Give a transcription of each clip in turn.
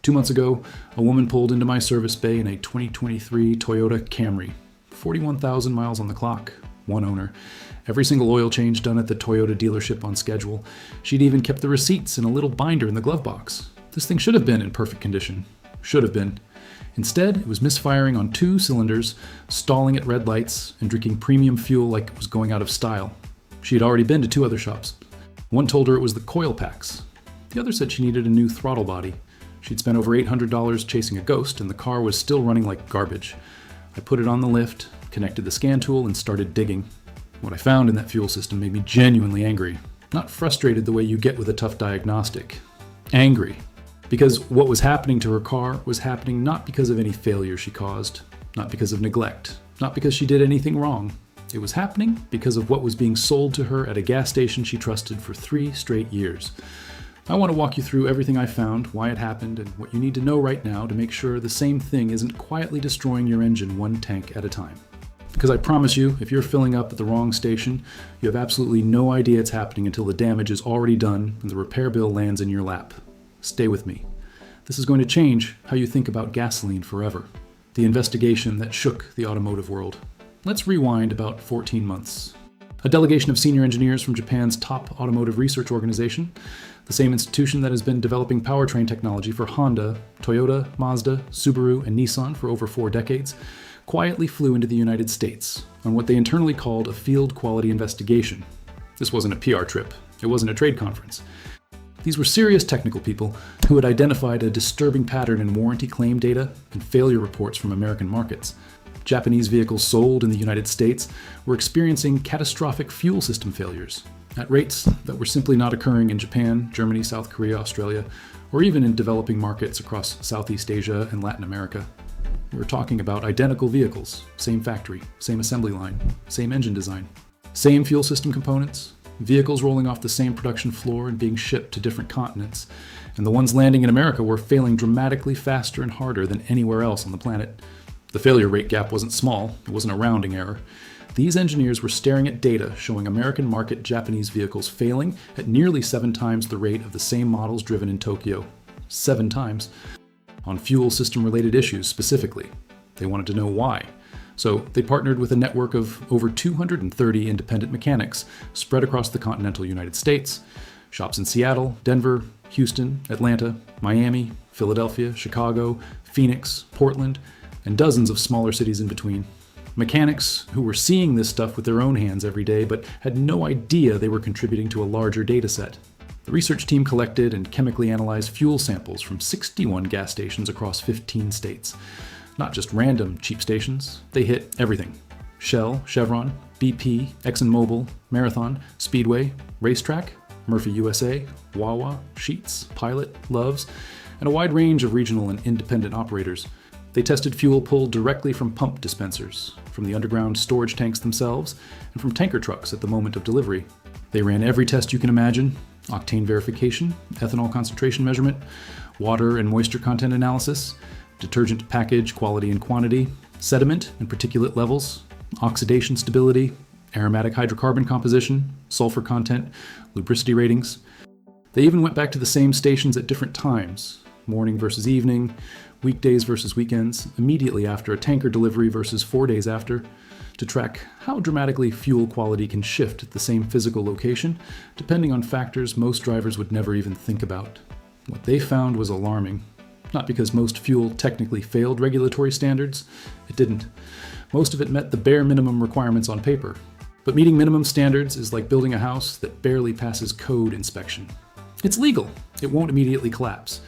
2 months ago, a woman pulled into my service bay in a 2023 Toyota Camry. 41,000 miles on the clock, one owner. Every single oil change done at the Toyota dealership on schedule. She'd even kept the receipts in a little binder in the glove box. This thing should have been in perfect condition. Should have been. Instead, it was misfiring on 2 cylinders, stalling at red lights, and drinking premium fuel like it was going out of style. She had already been to 2 other shops. One told her it was the coil packs. The other said she needed a new throttle body. She'd spent over $800 chasing a ghost, and the car was still running like garbage. I put it on the lift, connected the scan tool, and started digging. What I found in that fuel system made me genuinely angry. Not frustrated the way you get with a tough diagnostic. Angry. Because what was happening to her car was happening not because of any failure she caused, not because of neglect, not because she did anything wrong. It was happening because of what was being sold to her at a gas station she trusted for 3 straight years. I want to walk you through everything I found, why it happened, and what you need to know right now to make sure the same thing isn't quietly destroying your engine 1 tank at a time. Because I promise you, if you're filling up at the wrong station, you have absolutely no idea it's happening until the damage is already done and the repair bill lands in your lap. Stay with me. This is going to change how you think about gasoline forever. The investigation that shook the automotive world. Let's rewind about 14 months. A delegation of senior engineers from Japan's top automotive research organization, the same institution that has been developing powertrain technology for Honda, Toyota, Mazda, Subaru, and Nissan for over 4 decades, quietly flew into the United States on what they internally called a field quality investigation. This wasn't a PR trip. It wasn't a trade conference. These were serious technical people who had identified a disturbing pattern in warranty claim data and failure reports from American markets. Japanese vehicles sold in the United States were experiencing catastrophic fuel system failures at rates that were simply not occurring in Japan, Germany, South Korea, Australia, or even in developing markets across Southeast Asia and Latin America. We're talking about identical vehicles, same factory, same assembly line, same engine design, same fuel system components, vehicles rolling off the same production floor and being shipped to different continents, and the ones landing in America were failing dramatically faster and harder than anywhere else on the planet. The failure rate gap wasn't small, it wasn't a rounding error. These engineers were staring at data showing American market Japanese vehicles failing at nearly 7 times the rate of the same models driven in Tokyo. 7 times. On fuel system related issues specifically. They wanted to know why. So they partnered with a network of over 230 independent mechanics spread across the continental United States, shops in Seattle, Denver, Houston, Atlanta, Miami, Philadelphia, Chicago, Phoenix, Portland, and dozens of smaller cities in between. Mechanics who were seeing this stuff with their own hands every day but had no idea they were contributing to a larger data set. The research team collected and chemically analyzed fuel samples from 61 gas stations across 15 states. Not just random cheap stations, they hit everything. Shell, Chevron, BP, ExxonMobil, Marathon, Speedway, Racetrack, Murphy USA, Wawa, Sheetz, Pilot, Love's, and a wide range of regional and independent operators. They tested fuel pulled directly from pump dispensers, from the underground storage tanks themselves, and from tanker trucks at the moment of delivery. They ran every test you can imagine: octane verification, ethanol concentration measurement, water and moisture content analysis, detergent package quality and quantity, sediment and particulate levels, oxidation stability, aromatic hydrocarbon composition, sulfur content, lubricity ratings. They even went back to the same stations at different times, morning versus evening, weekdays versus weekends, immediately after a tanker delivery versus 4 days after, to track how dramatically fuel quality can shift at the same physical location, depending on factors most drivers would never even think about. What they found was alarming. Not because most fuel technically failed regulatory standards. It didn't. Most of it met the bare minimum requirements on paper. But meeting minimum standards is like building a house that barely passes code inspection. It's legal. It won't immediately collapse.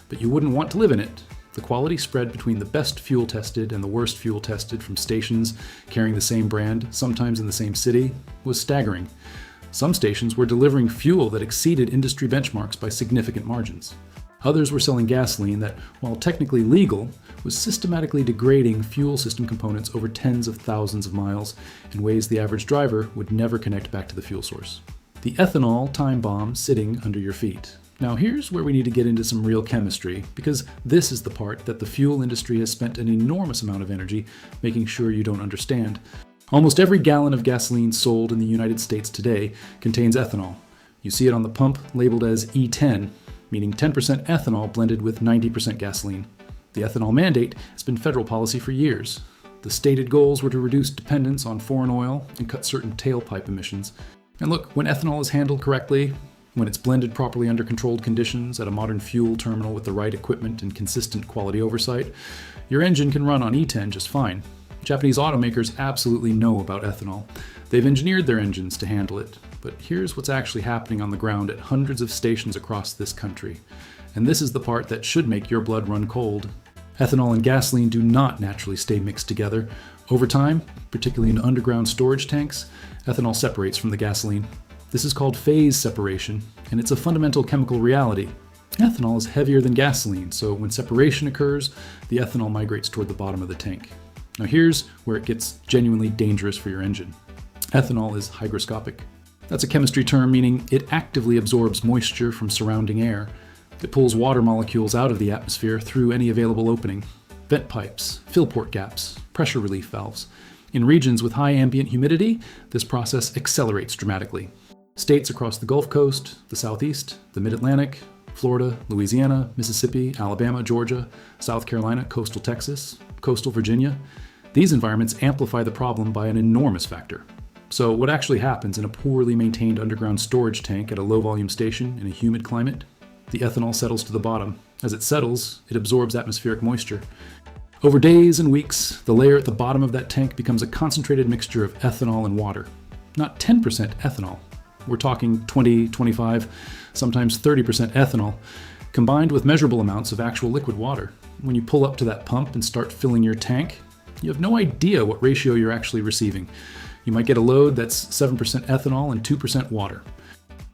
But you wouldn't want to live in it. The quality spread between the best fuel tested and the worst fuel tested from stations carrying the same brand, sometimes in the same city, was staggering. Some stations were delivering fuel that exceeded industry benchmarks by significant margins. Others were selling gasoline that, while technically legal, was systematically degrading fuel system components over tens of thousands of miles in ways the average driver would never connect back to the fuel source. The ethanol time bomb sitting under your feet. Now here's where we need to get into some real chemistry, because this is the part that the fuel industry has spent an enormous amount of energy making sure you don't understand. Almost every gallon of gasoline sold in the United States today contains ethanol. You see it on the pump labeled as E10. meaning 10% ethanol blended with 90% gasoline. The ethanol mandate has been federal policy for years. The stated goals were to reduce dependence on foreign oil and cut certain tailpipe emissions. And look, when ethanol is handled correctly, when it's blended properly under controlled conditions at a modern fuel terminal with the right equipment and consistent quality oversight, your engine can run on E10 just fine. Japanese automakers absolutely know about ethanol. They've engineered their engines to handle it. But here's what's actually happening on the ground at hundreds of stations across this country. And this is the part that should make your blood run cold. Ethanol and gasoline do not naturally stay mixed together. Over time, particularly in underground storage tanks, ethanol separates from the gasoline. This is called phase separation, and it's a fundamental chemical reality. Ethanol is heavier than gasoline, so when separation occurs, the ethanol migrates toward the bottom of the tank. Now here's where it gets genuinely dangerous for your engine. Ethanol is hygroscopic. That's a chemistry term meaning it actively absorbs moisture from surrounding air. It pulls water molecules out of the atmosphere through any available opening. Vent pipes, fill port gaps, pressure relief valves. In regions with high ambient humidity, this process accelerates dramatically. States across the Gulf Coast, the Southeast, the Mid-Atlantic, Florida, Louisiana, Mississippi, Alabama, Georgia, South Carolina, coastal Texas, coastal Virginia. These environments amplify the problem by an enormous factor. So what actually happens in a poorly maintained underground storage tank at a low-volume station in a humid climate? The ethanol settles to the bottom. As it settles, it absorbs atmospheric moisture. Over days and weeks, the layer at the bottom of that tank becomes a concentrated mixture of ethanol and water. Not 10% ethanol. We're talking 20, 25, sometimes 30% ethanol, combined with measurable amounts of actual liquid water. When you pull up to that pump and start filling your tank, you have no idea what ratio you're actually receiving. You might get a load that's 7% ethanol and 2% water.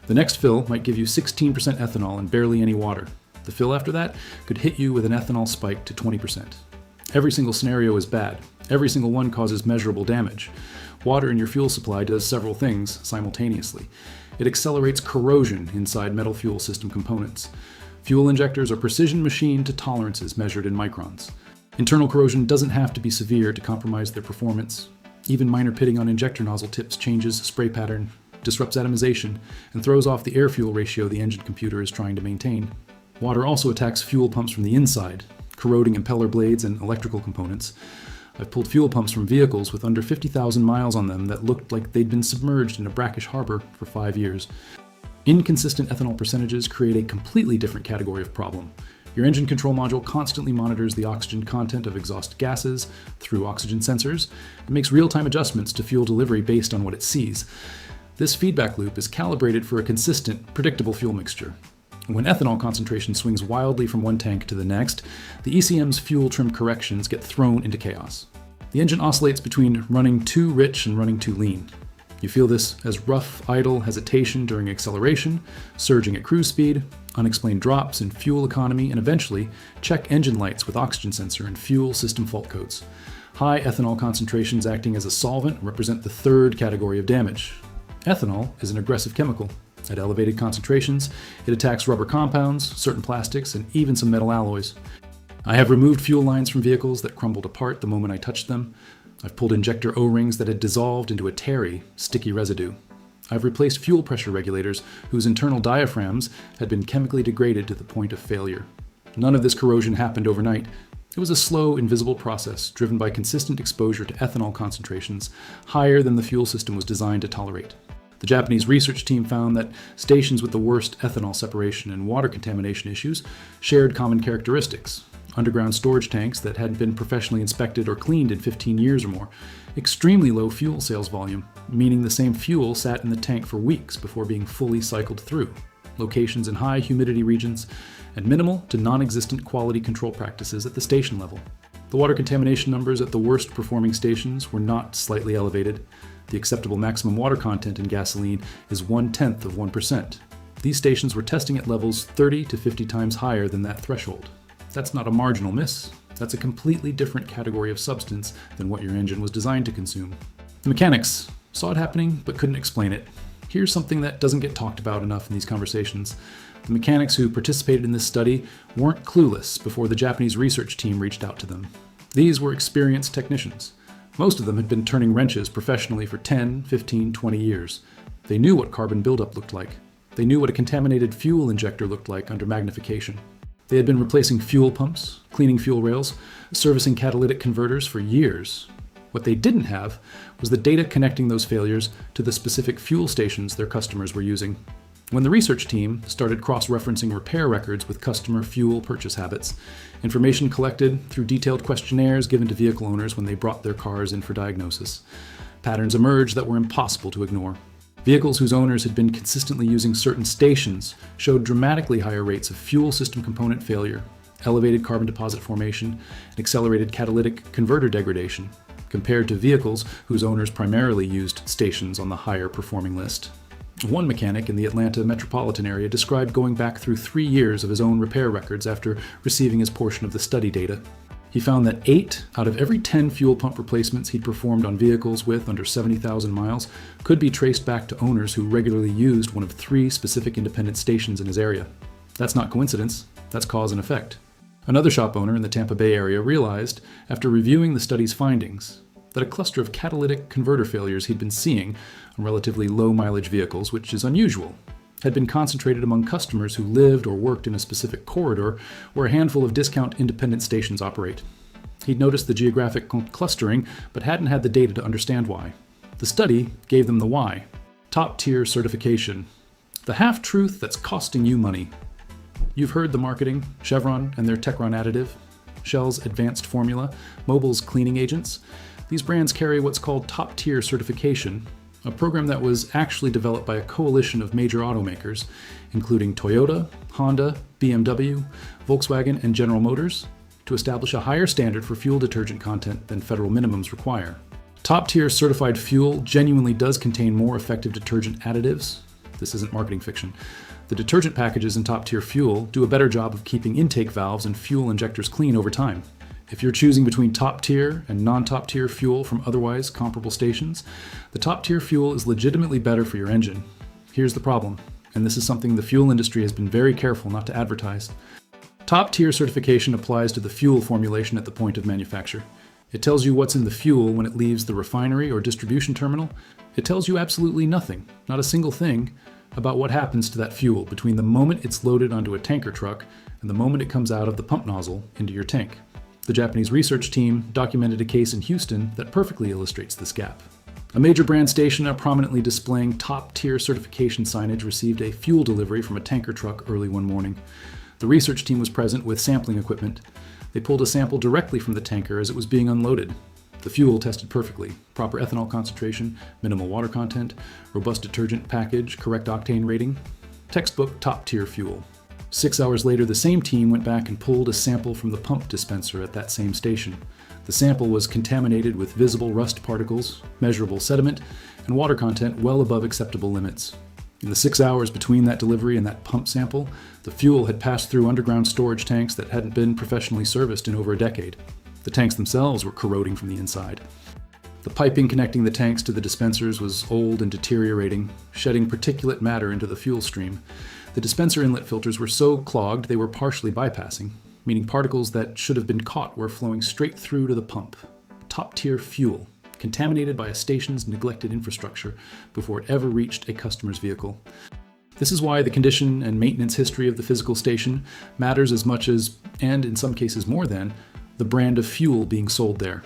The next fill might give you 16% ethanol and barely any water. The fill after that could hit you with an ethanol spike to 20%. Every single scenario is bad. Every single one causes measurable damage. Water in your fuel supply does several things simultaneously. It accelerates corrosion inside metal fuel system components. Fuel injectors are precision machined to tolerances measured in microns. Internal corrosion doesn't have to be severe to compromise their performance. Even minor pitting on injector nozzle tips changes spray pattern, disrupts atomization, and throws off the air-fuel ratio the engine computer is trying to maintain. Water also attacks fuel pumps from the inside, corroding impeller blades and electrical components. I've pulled fuel pumps from vehicles with under 50,000 miles on them that looked like they'd been submerged in a brackish harbor for 5 years. Inconsistent ethanol percentages create a completely different category of problem. Your engine control module constantly monitors the oxygen content of exhaust gases through oxygen sensors and makes real-time adjustments to fuel delivery based on what it sees. This feedback loop is calibrated for a consistent, predictable fuel mixture. When ethanol concentration swings wildly from one tank to the next, the ECM's fuel trim corrections get thrown into chaos. The engine oscillates between running too rich and running too lean. You feel this as rough, idle hesitation during acceleration, surging at cruise speed, unexplained drops in fuel economy, and eventually, check engine lights with oxygen sensor and fuel system fault codes. High ethanol concentrations acting as a solvent represent the third category of damage. Ethanol is an aggressive chemical. At elevated concentrations, it attacks rubber compounds, certain plastics, and even some metal alloys. I have removed fuel lines from vehicles that crumbled apart the moment I touched them. I've pulled injector O-rings that had dissolved into a tarry, sticky residue. I've replaced fuel pressure regulators whose internal diaphragms had been chemically degraded to the point of failure. None of this corrosion happened overnight. It was a slow, invisible process driven by consistent exposure to ethanol concentrations higher than the fuel system was designed to tolerate. The Japanese research team found that stations with the worst ethanol separation and water contamination issues shared common characteristics. Underground storage tanks that hadn't been professionally inspected or cleaned in 15 years or more. Extremely low fuel sales volume, meaning the same fuel sat in the tank for weeks before being fully cycled through. Locations in high humidity regions, and minimal to non-existent quality control practices at the station level. The water contamination numbers at the worst performing stations were not slightly elevated. The acceptable maximum water content in gasoline is 1/10 of 1%. These stations were testing at levels 30 to 50 times higher than that threshold. That's not a marginal miss. That's a completely different category of substance than what your engine was designed to consume. The mechanics saw it happening but couldn't explain it. Here's something that doesn't get talked about enough in these conversations. The mechanics who participated in this study weren't clueless before the Japanese research team reached out to them. These were experienced technicians. Most of them had been turning wrenches professionally for 10, 15, 20 years. They knew what carbon buildup looked like. They knew what a contaminated fuel injector looked like under magnification. They had been replacing fuel pumps, cleaning fuel rails, servicing catalytic converters for years. What they didn't have was the data connecting those failures to the specific fuel stations their customers were using. When the research team started cross-referencing repair records with customer fuel purchase habits, information collected through detailed questionnaires given to vehicle owners when they brought their cars in for diagnosis, patterns emerged that were impossible to ignore. Vehicles whose owners had been consistently using certain stations showed dramatically higher rates of fuel system component failure, elevated carbon deposit formation, and accelerated catalytic converter degradation, compared to vehicles whose owners primarily used stations on the higher performing list. One mechanic in the Atlanta metropolitan area described going back through 3 years of his own repair records after receiving his portion of the study data. He found that 8 out of every 10 fuel pump replacements he'd performed on vehicles with under 70,000 miles could be traced back to owners who regularly used one of 3 specific independent stations in his area. That's not coincidence, that's cause and effect. Another shop owner in the Tampa Bay area realized, after reviewing the study's findings, that a cluster of catalytic converter failures he'd been seeing on relatively low-mileage vehicles, which is unusual, had been concentrated among customers who lived or worked in a specific corridor where a handful of discount independent stations operate. He'd noticed the geographic clustering, but hadn't had the data to understand why. The study gave them the why. Top-tier certification. The half-truth that's costing you money. You've heard the marketing, Chevron and their Techron additive, Shell's advanced formula, Mobil's cleaning agents. These brands carry what's called top-tier certification, a program that was actually developed by a coalition of major automakers, including Toyota, Honda, BMW, Volkswagen, and General Motors, to establish a higher standard for fuel detergent content than federal minimums require. Top-tier certified fuel genuinely does contain more effective detergent additives. This isn't marketing fiction. The detergent packages in top-tier fuel do a better job of keeping intake valves and fuel injectors clean over time. If you're choosing between top-tier and non-top-tier fuel from otherwise comparable stations, the top-tier fuel is legitimately better for your engine. Here's the problem, and this is something the fuel industry has been very careful not to advertise. Top-tier certification applies to the fuel formulation at the point of manufacture. It tells you what's in the fuel when it leaves the refinery or distribution terminal. It tells you absolutely nothing, not a single thing, about what happens to that fuel between the moment it's loaded onto a tanker truck and the moment it comes out of the pump nozzle into your tank. The Japanese research team documented a case in Houston that perfectly illustrates this gap. A major brand station prominently displaying top-tier certification signage received a fuel delivery from a tanker truck early one morning. The research team was present with sampling equipment. They pulled a sample directly from the tanker as it was being unloaded. The fuel tested perfectly. Proper ethanol concentration, minimal water content, robust detergent package, correct octane rating. Textbook top-tier fuel. 6 hours later, the same team went back and pulled a sample from the pump dispenser at that same station. The sample was contaminated with visible rust particles, measurable sediment, and water content well above acceptable limits. In the 6 hours between that delivery and that pump sample, the fuel had passed through underground storage tanks that hadn't been professionally serviced in over a decade. The tanks themselves were corroding from the inside. The piping connecting the tanks to the dispensers was old and deteriorating, shedding particulate matter into the fuel stream. The dispenser inlet filters were so clogged they were partially bypassing, meaning particles that should have been caught were flowing straight through to the pump. Top-tier fuel, contaminated by a station's neglected infrastructure before it ever reached a customer's vehicle. This is why the condition and maintenance history of the physical station matters as much as, and in some cases more than, the brand of fuel being sold there.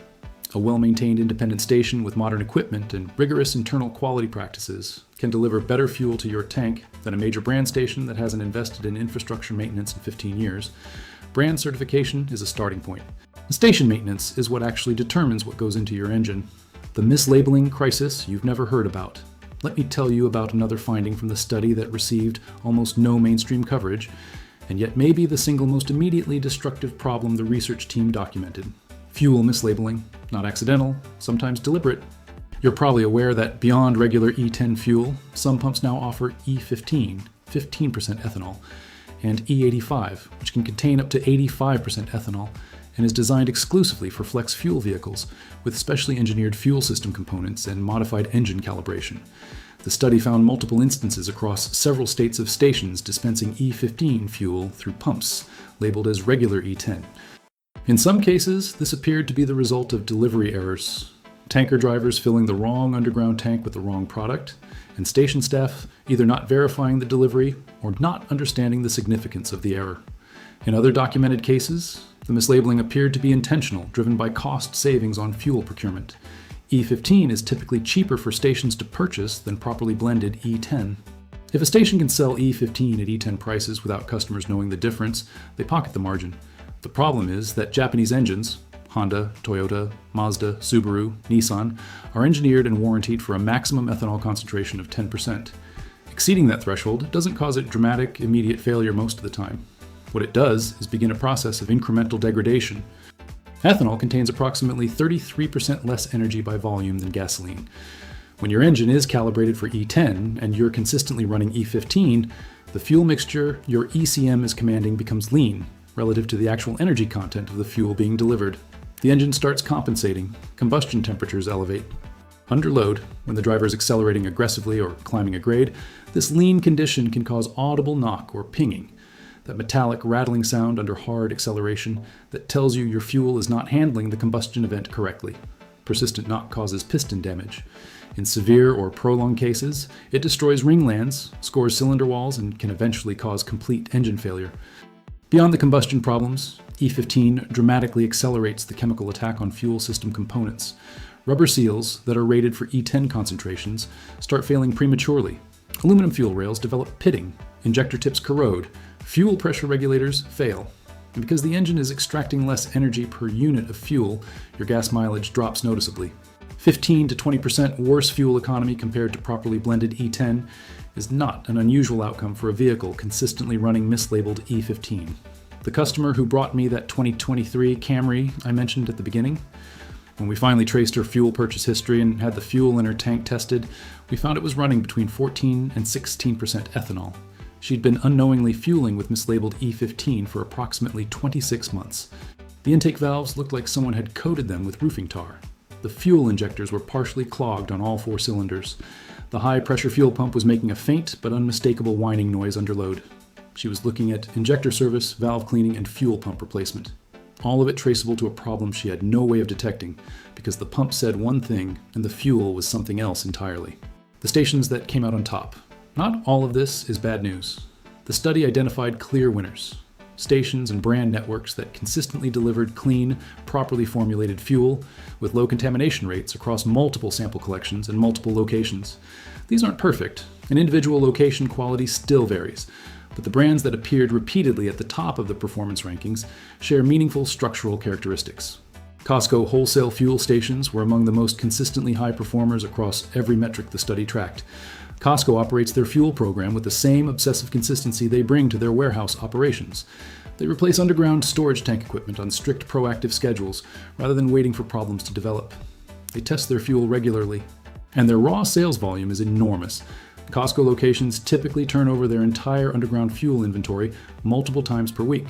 A well-maintained independent station with modern equipment and rigorous internal quality practices can deliver better fuel to your tank than a major brand station that hasn't invested in infrastructure maintenance in 15 years. Brand certification is a starting point. Station maintenance is what actually determines what goes into your engine. The mislabeling crisis you've never heard about. Let me tell you about another finding from the study that received almost no mainstream coverage, and yet may be the single most immediately destructive problem the research team documented. Fuel mislabeling, not accidental, sometimes deliberate. You're probably aware that beyond regular E10 fuel, some pumps now offer E15, 15% ethanol, and E85, which can contain up to 85% ethanol and is designed exclusively for flex fuel vehicles with specially engineered fuel system components and modified engine calibration. The study found multiple instances across several states of stations dispensing E15 fuel through pumps labeled as regular E10. In some cases, this appeared to be the result of delivery errors. tanker drivers filling the wrong underground tank with the wrong product, and station staff either not verifying the delivery or not understanding the significance of the error. In other documented cases, the mislabeling appeared to be intentional, driven by cost savings on fuel procurement. E15 is typically cheaper for stations to purchase than properly blended E10. If a station can sell E15 at E10 prices without customers knowing the difference, they pocket the margin. The problem is that Japanese engines, Honda, Toyota, Mazda, Subaru, Nissan, are engineered and warranted for a maximum ethanol concentration of 10%. Exceeding that threshold doesn't cause it dramatic, immediate failure most of the time. What it does is begin a process of incremental degradation. Ethanol contains approximately 33% less energy by volume than gasoline. When your engine is calibrated for E10 and you're consistently running E15, the fuel mixture your ECM is commanding becomes lean relative to the actual energy content of the fuel being delivered. The engine starts compensating, combustion temperatures elevate. Under load, when the driver is accelerating aggressively or climbing a grade, this lean condition can cause audible knock or pinging, that metallic rattling sound under hard acceleration that tells you your fuel is not handling the combustion event correctly. Persistent knock causes piston damage. In severe or prolonged cases, it destroys ringlands, scores cylinder walls, and can eventually cause complete engine failure. Beyond the combustion problems, E15 dramatically accelerates the chemical attack on fuel system components. Rubber seals that are rated for E10 concentrations start failing prematurely. Aluminum fuel rails develop pitting, injector tips corrode, fuel pressure regulators fail. And because the engine is extracting less energy per unit of fuel, your gas mileage drops noticeably. 15 to 20% worse fuel economy compared to properly blended E10 is not an unusual outcome for a vehicle consistently running mislabeled E15. The customer who brought me that 2023 Camry I mentioned at the beginning, when we finally traced her fuel purchase history and had the fuel in her tank tested, we found it was running between 14 and 16% ethanol. She'd been unknowingly fueling with mislabeled E15 for approximately 26 months. The intake valves looked like someone had coated them with roofing tar. The fuel injectors were partially clogged on all 4 cylinders. The high-pressure fuel pump was making a faint but unmistakable whining noise under load. She was looking at injector service, valve cleaning, and fuel pump replacement. All of it traceable to a problem she had no way of detecting, because the pump said one thing and the fuel was something else entirely. The stations that came out on top. Not all of this is bad news. The study identified clear winners. Stations and brand networks that consistently delivered clean, properly formulated fuel with low contamination rates across multiple sample collections and multiple locations. These aren't perfect, and individual location quality still varies, but the brands that appeared repeatedly at the top of the performance rankings share meaningful structural characteristics. Costco wholesale fuel stations were among the most consistently high performers across every metric the study tracked. Costco operates their fuel program with the same obsessive consistency they bring to their warehouse operations. They replace underground storage tank equipment on strict proactive schedules rather than waiting for problems to develop. They test their fuel regularly, and their raw sales volume is enormous. Costco locations typically turn over their entire underground fuel inventory multiple times per week,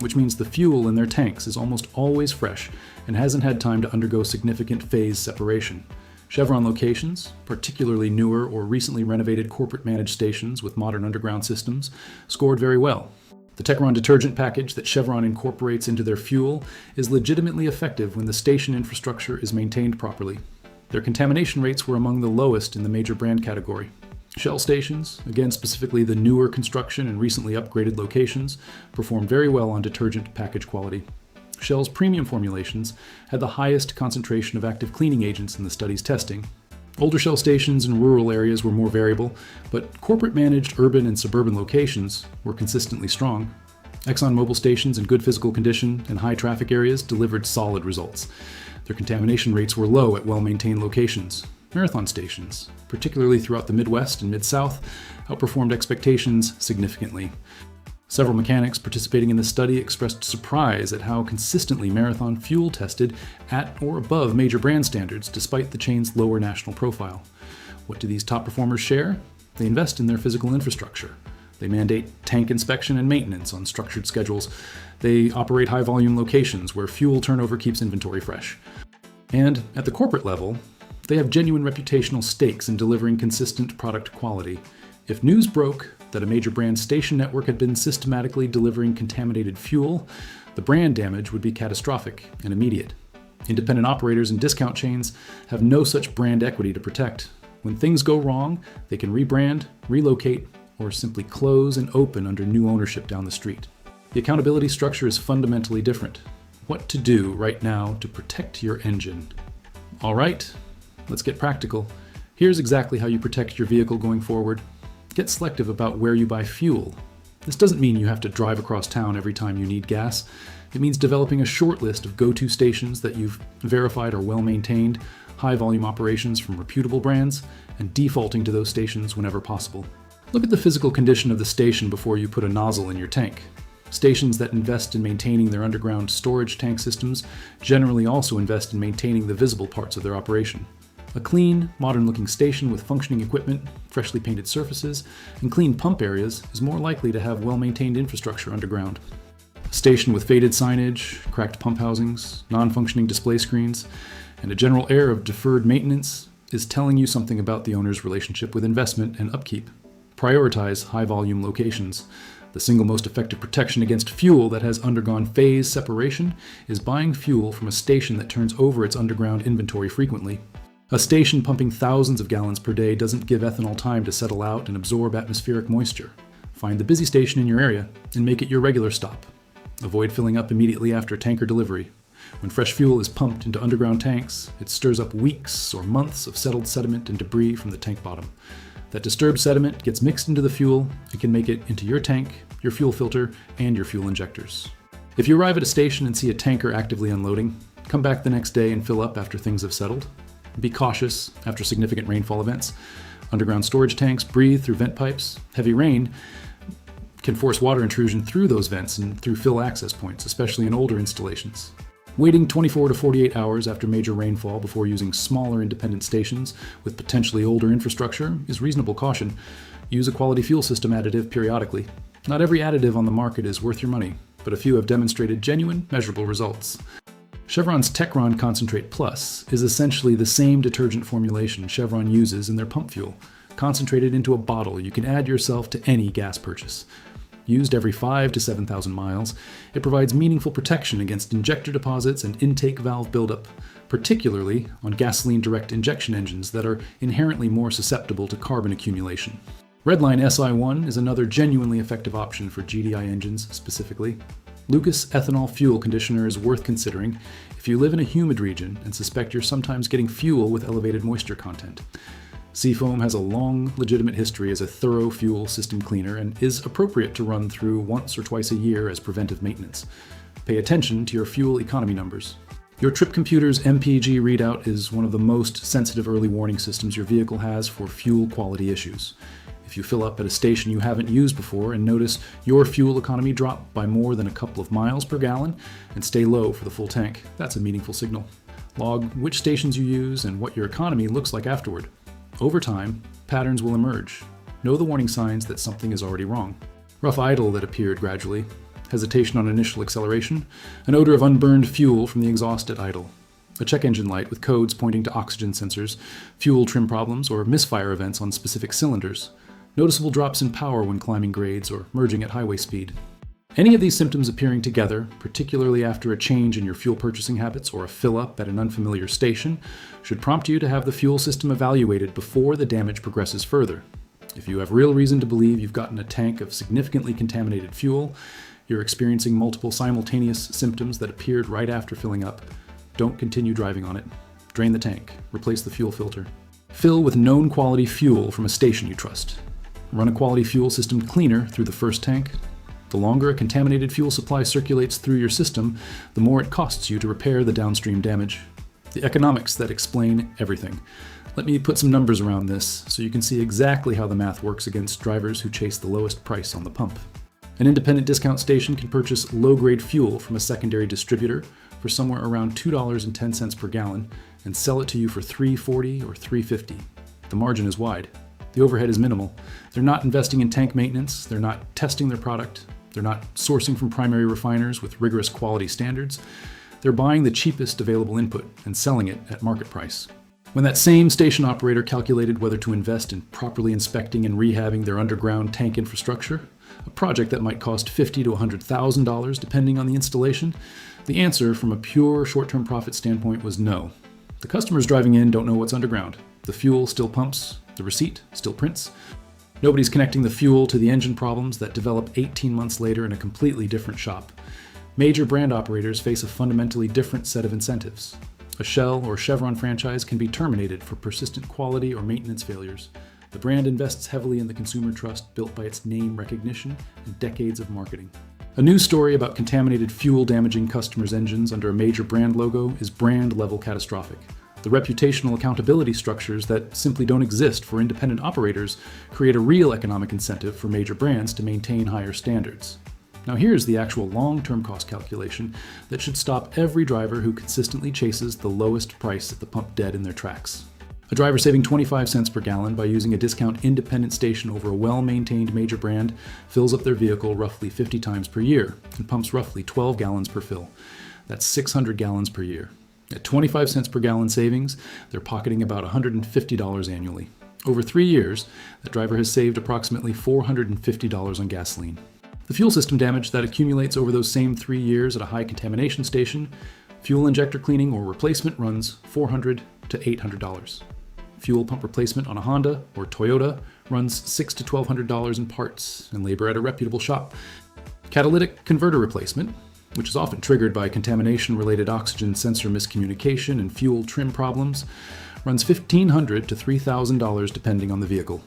which means the fuel in their tanks is almost always fresh and hasn't had time to undergo significant phase separation. Chevron locations, particularly newer or recently renovated corporate managed stations with modern underground systems, scored very well. The Techron detergent package that Chevron incorporates into their fuel is legitimately effective when the station infrastructure is maintained properly. Their contamination rates were among the lowest in the major brand category. Shell stations, again specifically the newer construction and recently upgraded locations, performed very well on detergent package quality. Shell's premium formulations had the highest concentration of active cleaning agents in the study's testing. Older Shell stations in rural areas were more variable, but corporate-managed urban and suburban locations were consistently strong. ExxonMobil stations in good physical condition and high-traffic areas delivered solid results. Their contamination rates were low at well-maintained locations. Marathon stations, particularly throughout the Midwest and Mid-South, outperformed expectations significantly. Several mechanics participating in the study expressed surprise at how consistently Marathon fuel tested at or above major brand standards despite the chain's lower national profile. What do these top performers share? They invest in their physical infrastructure. They mandate tank inspection and maintenance on structured schedules. They operate high-volume locations where fuel turnover keeps inventory fresh. And at the corporate level, they have genuine reputational stakes in delivering consistent product quality. If news broke that a major brand station network had been systematically delivering contaminated fuel, the brand damage would be catastrophic and immediate. Independent operators and discount chains have no such brand equity to protect. When things go wrong, they can rebrand, relocate, or simply close and open under new ownership down the street. The accountability structure is fundamentally different. What to do right now to protect your engine? All right, let's get practical. Here's exactly how you protect your vehicle going forward. Get selective about where you buy fuel. This doesn't mean you have to drive across town every time you need gas. It means developing a short list of go-to stations that you've verified are well-maintained, high-volume operations from reputable brands, and defaulting to those stations whenever possible. Look at the physical condition of the station before you put a nozzle in your tank. Stations that invest in maintaining their underground storage tank systems generally also invest in maintaining the visible parts of their operation. A clean, modern-looking station with functioning equipment, freshly painted surfaces, and clean pump areas is more likely to have well-maintained infrastructure underground. A station with faded signage, cracked pump housings, non-functioning display screens, and a general air of deferred maintenance is telling you something about the owner's relationship with investment and upkeep. Prioritize high-volume locations. The single most effective protection against fuel that has undergone phase separation is buying fuel from a station that turns over its underground inventory frequently. A station pumping thousands of gallons per day doesn't give ethanol time to settle out and absorb atmospheric moisture. Find the busy station in your area and make it your regular stop. Avoid filling up immediately after tanker delivery. When fresh fuel is pumped into underground tanks, it stirs up weeks or months of settled sediment and debris from the tank bottom. That disturbed sediment gets mixed into the fuel and can make it into your tank, your fuel filter, and your fuel injectors. If you arrive at a station and see a tanker actively unloading, come back the next day and fill up after things have settled. Be cautious after significant rainfall events. Underground storage tanks breathe through vent pipes. Heavy rain can force water intrusion through those vents and through fill access points, especially in older installations. Waiting 24 to 48 hours after major rainfall before using smaller independent stations with potentially older infrastructure is reasonable caution. Use a quality fuel system additive periodically. Not every additive on the market is worth your money, but a few have demonstrated genuine, measurable results. Chevron's Techron Concentrate Plus is essentially the same detergent formulation Chevron uses in their pump fuel, concentrated into a bottle you can add yourself to any gas purchase. Used every 5,000 to 7,000 miles, it provides meaningful protection against injector deposits and intake valve buildup, particularly on gasoline direct injection engines that are inherently more susceptible to carbon accumulation. Redline SI1 is another genuinely effective option for GDI engines specifically. Lucas Ethanol Fuel Conditioner is worth considering if you live in a humid region and suspect you're sometimes getting fuel with elevated moisture content. Seafoam has a long, legitimate history as a thorough fuel system cleaner and is appropriate to run through once or twice a year as preventive maintenance. Pay attention to your fuel economy numbers. Your trip computer's MPG readout is one of the most sensitive early warning systems your vehicle has for fuel quality issues. If you fill up at a station you haven't used before and notice your fuel economy drop by more than a couple of miles per gallon and stay low for the full tank, that's a meaningful signal. Log which stations you use and what your economy looks like afterward. Over time, patterns will emerge. Know the warning signs that something is already wrong. Rough idle that appeared gradually, hesitation on initial acceleration, an odor of unburned fuel from the exhaust at idle, a check engine light with codes pointing to oxygen sensors, fuel trim problems, or misfire events on specific cylinders, noticeable drops in power when climbing grades or merging at highway speed. Any of these symptoms appearing together, particularly after a change in your fuel purchasing habits or a fill-up at an unfamiliar station, should prompt you to have the fuel system evaluated before the damage progresses further. If you have real reason to believe you've gotten a tank of significantly contaminated fuel, you're experiencing multiple simultaneous symptoms that appeared right after filling up, don't continue driving on it. Drain the tank. Replace the fuel filter. Fill with known quality fuel from a station you trust. Run a quality fuel system cleaner through the first tank. The longer a contaminated fuel supply circulates through your system, the more it costs you to repair the downstream damage. The economics that explain everything. Let me put some numbers around this so you can see exactly how the math works against drivers who chase the lowest price on the pump. An independent discount station can purchase low-grade fuel from a secondary distributor for somewhere around $2.10 per gallon and sell it to you for $3.40 or $3.50. The margin is wide. The overhead is minimal. They're not investing in tank maintenance. They're not testing their product. They're not sourcing from primary refiners with rigorous quality standards. They're buying the cheapest available input and selling it at market price. When that same station operator calculated whether to invest in properly inspecting and rehabbing their underground tank infrastructure, a project that might cost $50,000 to $100,000 depending on the installation, The answer from a pure short-term profit standpoint was no. The customers driving in don't know what's underground. The fuel still pumps, the receipt still prints. Nobody's connecting the fuel to the engine problems that develop 18 months later in a completely different shop. Major brand operators face a fundamentally different set of incentives. A Shell or Chevron franchise can be terminated for persistent quality or maintenance failures. The brand invests heavily in the consumer trust built by its name recognition and decades of marketing. A news story about contaminated fuel damaging customers' engines under a major brand logo is brand-level catastrophic. The reputational accountability structures that simply don't exist for independent operators create a real economic incentive for major brands to maintain higher standards. Now here's the actual long-term cost calculation that should stop every driver who consistently chases the lowest price at the pump dead in their tracks. A driver saving 25 cents per gallon by using a discount independent station over a well-maintained major brand fills up their vehicle roughly 50 times per year and pumps roughly 12 gallons per fill. That's 600 gallons per year. At 25 cents per gallon savings, they're pocketing about $150 annually. Over 3 years, that driver has saved approximately $450 on gasoline. The fuel system damage that accumulates over those same 3 years at a high contamination station, fuel injector cleaning or replacement runs $400 to $800. Fuel pump replacement on a Honda or Toyota runs $600 to $1,200 in parts and labor at a reputable shop. Catalytic converter replacement, which is often triggered by contamination-related oxygen sensor miscommunication and fuel trim problems, runs $1,500 to $3,000 depending on the vehicle.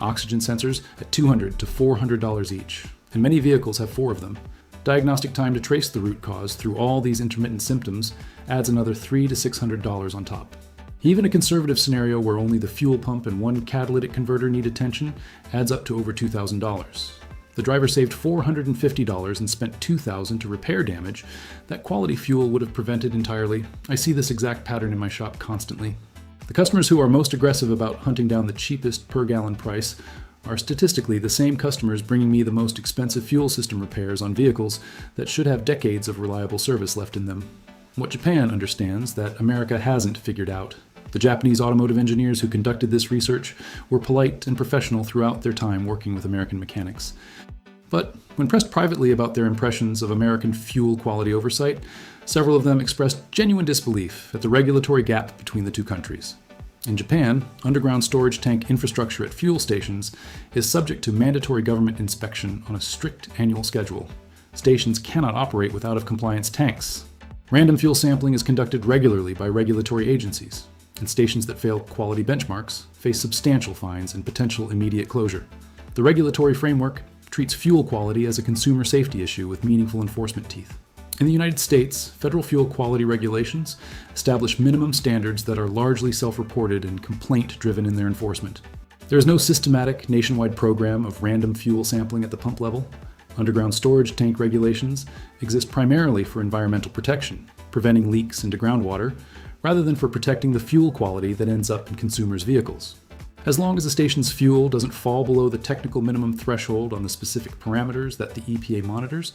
Oxygen sensors at $200 to $400 each, and many vehicles have 4 of them. Diagnostic time to trace the root cause through all these intermittent symptoms adds another $300 to $600 on top. Even a conservative scenario where only the fuel pump and 1 catalytic converter need attention adds up to over $2,000. The driver saved $450 and spent $2,000 to repair damage that quality fuel would have prevented entirely. I see this exact pattern in my shop constantly. The customers who are most aggressive about hunting down the cheapest per gallon price are statistically the same customers bringing me the most expensive fuel system repairs on vehicles that should have decades of reliable service left in them. What Japan understands that America hasn't figured out. The Japanese automotive engineers who conducted this research were polite and professional throughout their time working with American mechanics. But when pressed privately about their impressions of American fuel quality oversight, several of them expressed genuine disbelief at the regulatory gap between the two countries. In Japan, underground storage tank infrastructure at fuel stations is subject to mandatory government inspection on a strict annual schedule. Stations cannot operate with out-of-compliance tanks. Random fuel sampling is conducted regularly by regulatory agencies, and stations that fail quality benchmarks face substantial fines and potential immediate closure. The regulatory framework treats fuel quality as a consumer safety issue with meaningful enforcement teeth. In the United States, federal fuel quality regulations establish minimum standards that are largely self-reported and complaint-driven in their enforcement. There is no systematic nationwide program of random fuel sampling at the pump level. Underground storage tank regulations exist primarily for environmental protection, preventing leaks into groundwater, rather than for protecting the fuel quality that ends up in consumers' vehicles. As long as a station's fuel doesn't fall below the technical minimum threshold on the specific parameters that the EPA monitors,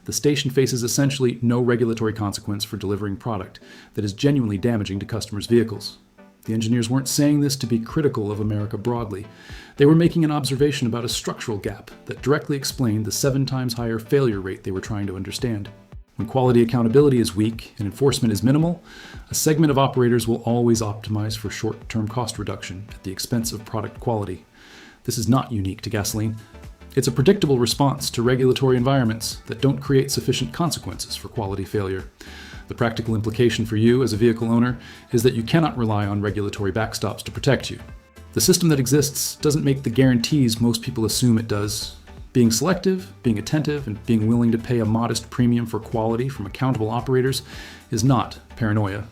the station faces essentially no regulatory consequence for delivering product that is genuinely damaging to customers' vehicles. The engineers weren't saying this to be critical of America broadly. They were making an observation about a structural gap that directly explained the 7 times higher failure rate they were trying to understand. When quality accountability is weak and enforcement is minimal, a segment of operators will always optimize for short-term cost reduction at the expense of product quality. This is not unique to gasoline. It's a predictable response to regulatory environments that don't create sufficient consequences for quality failure. The practical implication for you as a vehicle owner is that you cannot rely on regulatory backstops to protect you. The system that exists doesn't make the guarantees most people assume it does. Being selective, being attentive, and being willing to pay a modest premium for quality from accountable operators is not paranoia.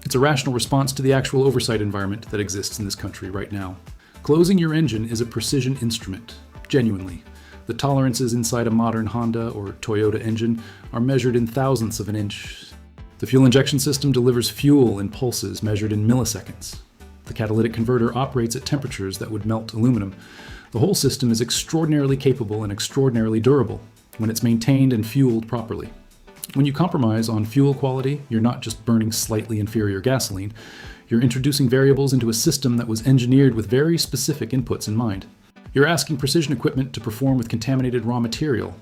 It's a rational response to the actual oversight environment that exists in this country right now. Closing your engine is a precision instrument, genuinely. The tolerances inside a modern Honda or Toyota engine are measured in thousandths of an inch. The fuel injection system delivers fuel in pulses measured in milliseconds. The catalytic converter operates at temperatures that would melt aluminum. The whole system is extraordinarily capable and extraordinarily durable when it's maintained and fueled properly. When you compromise on fuel quality, you're not just burning slightly inferior gasoline, you're introducing variables into a system that was engineered with very specific inputs in mind. You're asking precision equipment to perform with contaminated raw material,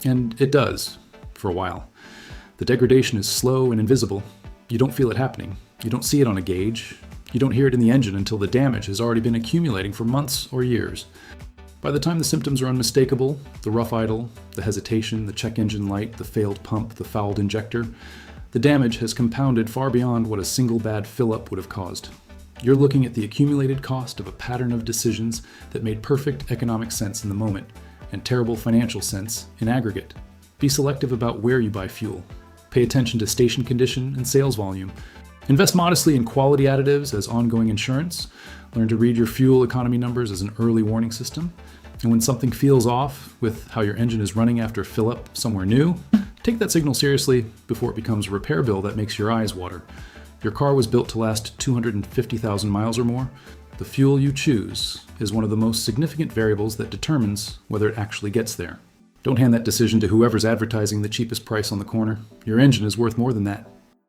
and it does, for a while. The degradation is slow and invisible. You don't feel it happening. You don't see it on a gauge. You don't hear it in the engine until the damage has already been accumulating for months or years. By the time the symptoms are unmistakable, the rough idle, the hesitation, the check engine light, the failed pump, the fouled injector, the damage has compounded far beyond what a single bad fill-up would have caused. You're looking at the accumulated cost of a pattern of decisions that made perfect economic sense in the moment and terrible financial sense in aggregate. Be selective about where you buy fuel. Pay attention to station condition and sales volume. Invest modestly in quality additives as ongoing insurance. Learn to read your fuel economy numbers as an early warning system. And when something feels off with how your engine is running after fill-up somewhere new, take that signal seriously before it becomes a repair bill that makes your eyes water. Your car was built to last 250,000 miles or more. The fuel you choose is one of the most significant variables that determines whether it actually gets there. Don't hand that decision to whoever's advertising the cheapest price on the corner. Your engine is worth more than that.